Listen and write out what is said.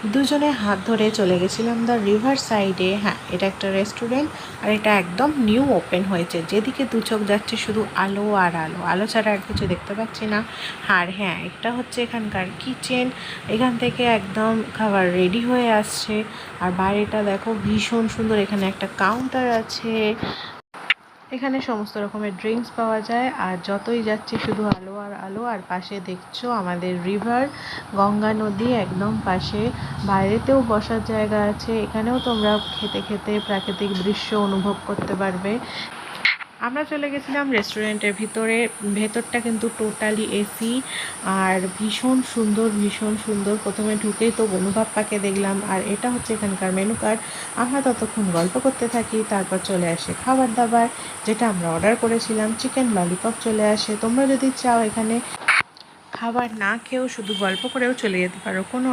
দুজনে হাত ধরে চলে গেছিলাম দ্য রিভার সাইডে। হ্যাঁ, এটা একটা রেস্টুরেন্ট আর এটা একদম নিউ ওপেন হয়েছে। যেদিকে দু চোখ যাচ্ছে শুধু আলো আর আলো, আলো ছাড়া আর কিছু দেখতে পাচ্ছি না। আর হ্যাঁ, এটা হচ্ছে এখানকার কিচেন। এখান থেকে একদম খাবার রেডি হয়ে আসছে। আর বাইরেটা দেখো ভীষণ সুন্দর। এখানে একটা কাউন্টার আছে, এখানে সমস্ত রকমের ড্রিঙ্কস পাওয়া যায়। আর যতই যাচ্ছি শুধু আলো আর আলো। আর পাশে দেখছো আমাদের রিভার, গঙ্গা নদী একদম পাশে। বাইরেতেও বসার জায়গা আছে, এখানেও তোমরা খেতে খেতে প্রাকৃতিক দৃশ্য অনুভব করতে পারবে। আমরা চলে গেছিলাম রেস্টুরেন্টের ভিতরে। ভেতরটা কিন্তু টোটালি এসি আর ভীষণ সুন্দর, ভীষণ সুন্দর। প্রথমে ঢুকেই তো অনুভবটাকে দেখলাম। আর এটা হচ্ছে এখানকার মেনু কার্ড। আমরা ততক্ষণ গল্প করতে থাকি, তারপর চলে আসে খাবার দাবার। যেটা আমরা অর্ডার করেছিলাম চিকেন ললিপপ চলে আসে। তোমরা যদি চাও এখানে খাবার না খেয়েও শুধু গল্প করেও চলে যেতে পারো, কোনো